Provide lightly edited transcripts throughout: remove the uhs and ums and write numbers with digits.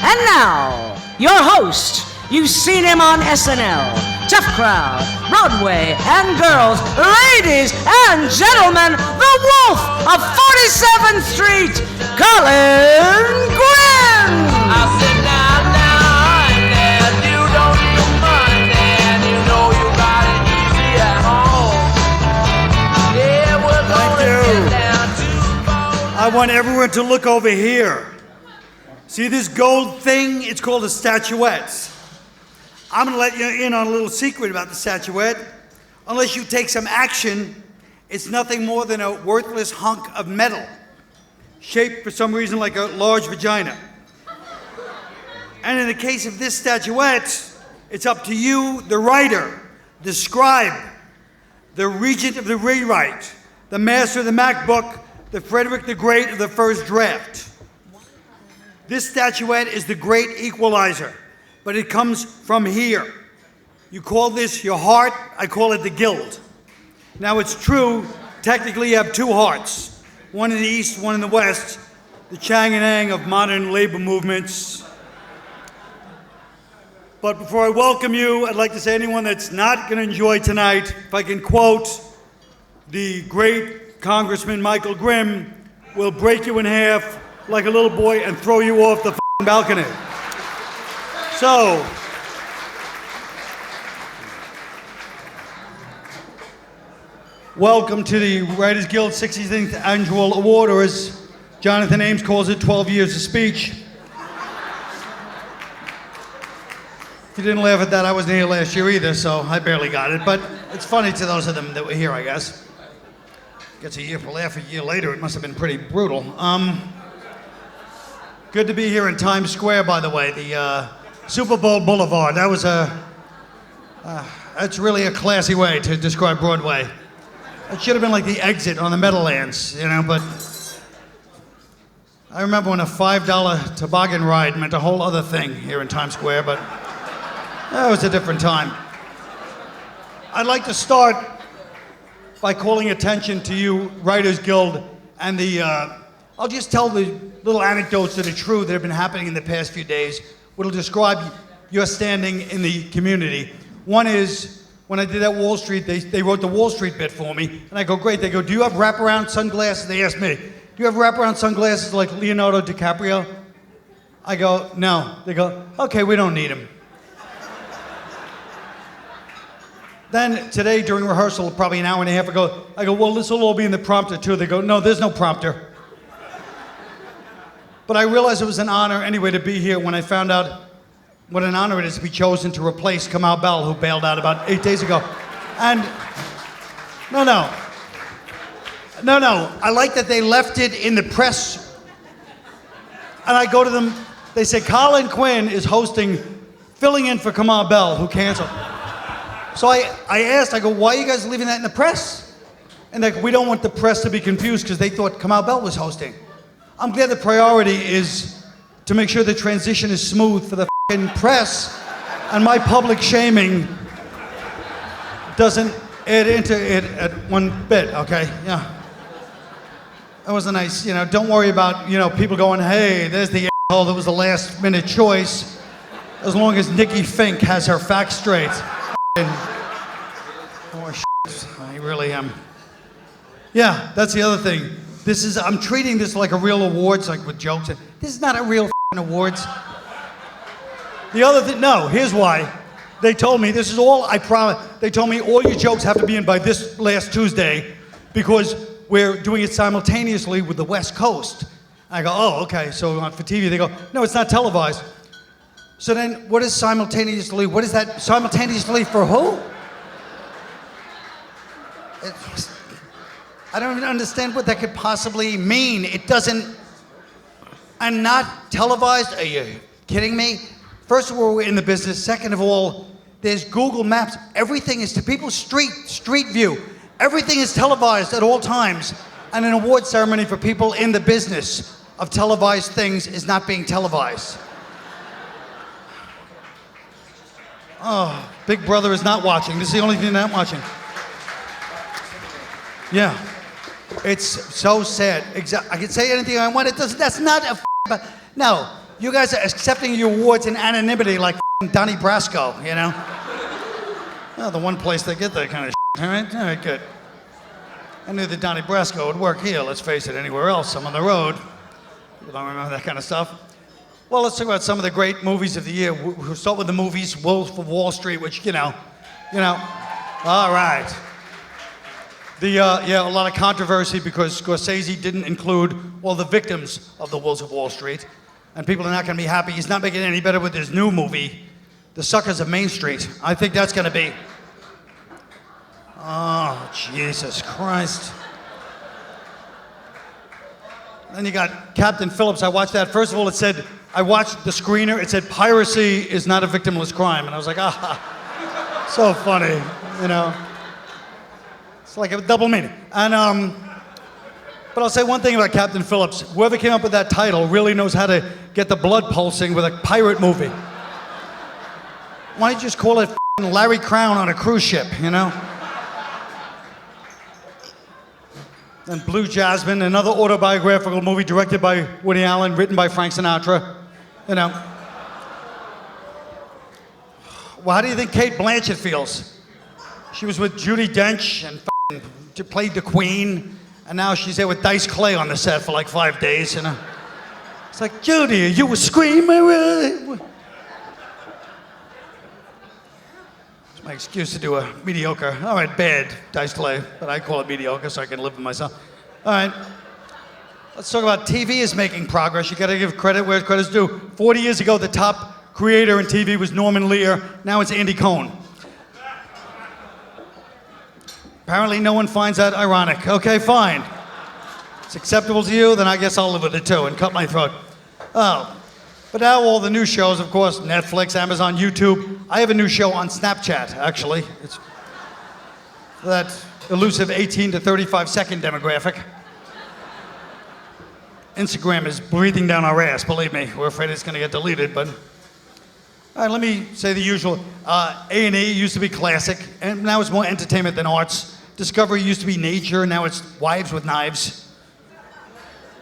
And now, your host. You've seen him on SNL, Tough Crowd, Broadway, and Girls. Ladies and gentlemen, the Wolf of 47th Street, Colin Quinn! I said now, and you don't need money, and you know you got it easy at home. Yeah, we're going down to I want everyone to look over here. See this gold thing? It's called a statuette. I'm going to let you in on a little secret about the statuette. Unless you take some action, it's nothing more than a worthless hunk of metal, shaped for some reason like a large vagina. And in the case of this statuette, it's up to you, the writer, the scribe, the regent of the rewrite, the master of the MacBook, the Frederick the Great of the first draft. This statuette is the great equalizer, but it comes from here. You call this your heart, I call it the guild. Now it's true, technically you have two hearts, one in the east, one in the west, the Chang and Ang of modern labor movements. But before I welcome you, I'd like to say anyone that's not going to enjoy tonight, if I can quote the great Congressman Michael Grimm, will break you in half like a little boy and throw you off the balcony. So, welcome to the Writers Guild 16th Annual Award, or as Jonathan Ames calls it, 12 years of speech. If you didn't laugh at that, I wasn't here last year either, so I barely got it. But it's funny to those of them that were here, I guess. Gets a year for laugh a year later. It must have been pretty brutal. Good to be here in Times Square, by the way, the Super Bowl Boulevard. That was that's really a classy way to describe Broadway. It should have been like the exit on the Meadowlands, you know, but I remember when a $5 toboggan ride meant a whole other thing here in Times Square, but that was a different time. I'd like to start by calling attention to you, Writers Guild, and I'll just tell the little anecdotes that are true that have been happening in the past few days, which will describe your standing in the community. One is, when I did that Wall Street, they wrote the Wall Street bit for me, and I go, great. They go, do you have wraparound sunglasses? They asked me, do you have wraparound sunglasses like Leonardo DiCaprio? I go, no. They go, okay, we don't need them. Then today during rehearsal, probably an hour and a half ago, I go, well, this will all be in the prompter too. They go, no, there's no prompter. But I realized it was an honor anyway to be here when I found out what an honor it is to be chosen to replace Kamau Bell, who bailed out about 8 days ago. And no, I like that they left it in the press. And I go to them, they say, Colin Quinn is hosting, filling in for Kamau Bell, who canceled. So I asked, I go, why are you guys leaving that in the press? And they're like, we don't want the press to be confused because they thought Kamau Bell was hosting. I'm glad the priority is to make sure the transition is smooth for the f***ing press, and my public shaming doesn't add into it at one bit, okay? Yeah. That was a nice, don't worry about, people going, hey, there's the asshole that was the last minute choice, as long as Nikki Fink has her facts straight. Oh, shit. I really am. Yeah, that's the other thing. I'm treating this like a real awards, like with jokes. This is not a real awards. The other thing, no, here's why. They told me, this is all, I promise, they told me all your jokes have to be in by this last Tuesday because we're doing it simultaneously with the West Coast. I go, oh, okay, so for TV, they go, no, it's not televised. So then, what is simultaneously, what is that simultaneously for who? I don't even understand what that could possibly mean. It doesn't, I'm not televised, are you kidding me? First of all, we're in the business. Second of all, there's Google Maps. Everything is to people's street view. Everything is televised at all times. And an award ceremony for people in the business of televised things is not being televised. Oh, Big Brother is not watching. This is the only thing they're not watching. Yeah. It's so sad. I can say anything I want. It doesn't. That's not a. No. You guys are accepting your awards in anonymity like Donnie Brasco, you know? Well, the one place they get that kind of shit, all right, good. I knew that Donnie Brasco would work here, let's face it, anywhere else, I'm on the road. People don't remember that kind of stuff. Well, let's talk about some of the great movies of the year. We'll start with the movies, Wolf of Wall Street, which, you know, all right. A lot of controversy because Scorsese didn't include all the victims of the Wolves of Wall Street. And people are not going to be happy. He's not making it any better with his new movie, The Suckers of Main Street. I think that's going to be... Oh, Jesus Christ. Then you got Captain Phillips. I watched that. First of all, I watched the screener. It said, piracy is not a victimless crime. And I was like, so funny, you know. It's like a double meaning. And, but I'll say one thing about Captain Phillips. Whoever came up with that title really knows how to get the blood pulsing with a pirate movie. Why don't you just call it Larry Crown on a cruise ship, you know? And Blue Jasmine, another autobiographical movie directed by Woody Allen, written by Frank Sinatra, you know. Well, how do you think Cate Blanchett feels? She was with Judi Dench and played the Queen, and now she's there with Dice Clay on the set for like 5 days, you know. It's like, Judy, are you a screamer? It's my excuse to do a mediocre, all right, bad Dice Clay, but I call it mediocre so I can live with myself. All right, let's talk about TV is making progress. You gotta give credit where credit's due. 40 years ago, the top creator in TV was Norman Lear. Now it's Andy Cohen. Apparently no one finds that ironic. Okay, fine. It's acceptable to you, then I guess I'll live with it too and cut my throat. Oh, but now all the new shows, of course, Netflix, Amazon, YouTube. I have a new show on Snapchat, actually. It's that elusive 18 to 35 second demographic. Instagram is breathing down our ass, believe me. We're afraid it's gonna get deleted, but. All right, let me say the usual. A&E used to be classic, and now it's more entertainment than arts. Discovery used to be nature, now it's wives with knives.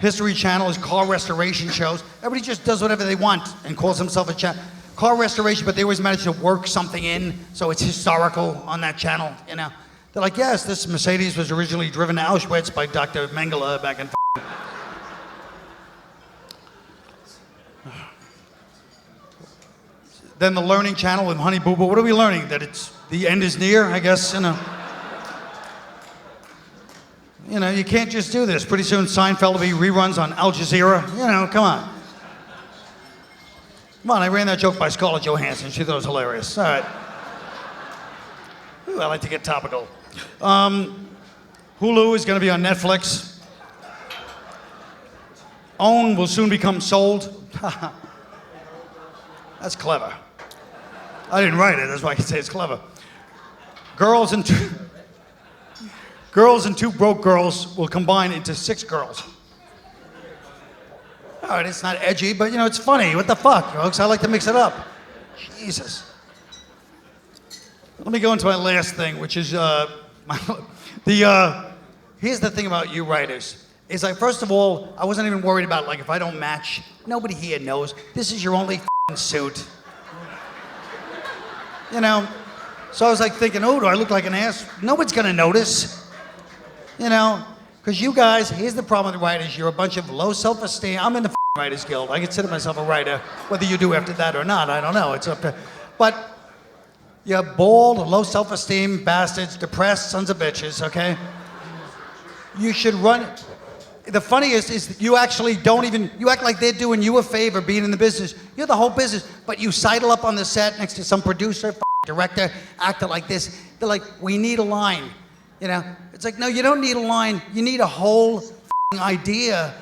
History Channel is car restoration shows. Everybody just does whatever they want and calls themselves a car restoration, but they always manage to work something in, so it's historical on that channel, you know. They're like, yes, this Mercedes was originally driven to Auschwitz by Dr. Mengele back in... Then the Learning Channel with Honey Boo Boo. What are we learning? That the end is near, I guess, you know. You know, you can't just do this. Pretty soon Seinfeld will be reruns on Al Jazeera. You know, come on. Come on, I ran that joke by Scarlett Johansson. She thought it was hilarious. All right. Ooh, I like to get topical. Hulu is going to be on Netflix. Own will soon become sold. That's clever. I didn't write it, that's why I can say it's clever. Girls and two broke girls will combine into 6 girls. All right, it's not edgy, but you know, it's funny. What the fuck, folks? I like to mix it up. Jesus. Let me go into my last thing, which is here's the thing about you writers. Is like, first of all, I wasn't even worried about like if I don't match, nobody here knows. This is your only suit. You know? So I was like thinking, oh, do I look like an ass? Nobody's gonna notice. You know? Because you guys, here's the problem with writers, you're a bunch of low self-esteem. I'm in the Writers Guild. I consider myself a writer. Whether you do after that or not, I don't know. It's up to, but you're bald, low self-esteem bastards, depressed sons of bitches, okay? You should run. The funniest is you actually don't even, you act like they're doing you a favor being in the business. You're the whole business, but you sidle up on the set next to some producer, director, actor like this. They're like, we need a line, you know? It's like, no, you don't need a line. You need a whole idea.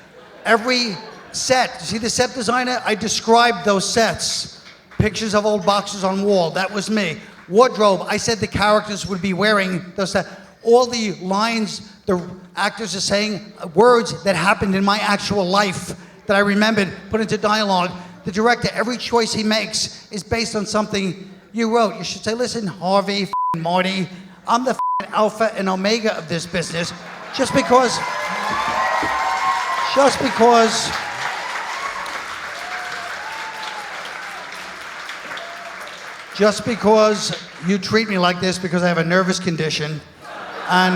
Every set, see the set designer? I described those sets. Pictures of old boxes on wall, that was me. Wardrobe, I said the characters would be wearing those sets. All the lines, the actors are saying words that happened in my actual life that I remembered, put into dialogue. The director, every choice he makes is based on something you wrote. You should say, listen, Harvey, Marty, I'm the alpha and omega of this business. Just because just because you treat me like this because I have a nervous condition and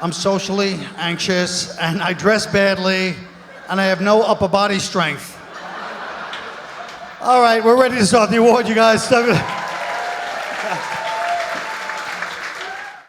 I'm socially anxious and I dress badly and I have no upper body strength. All right, we're ready to start the award, you guys.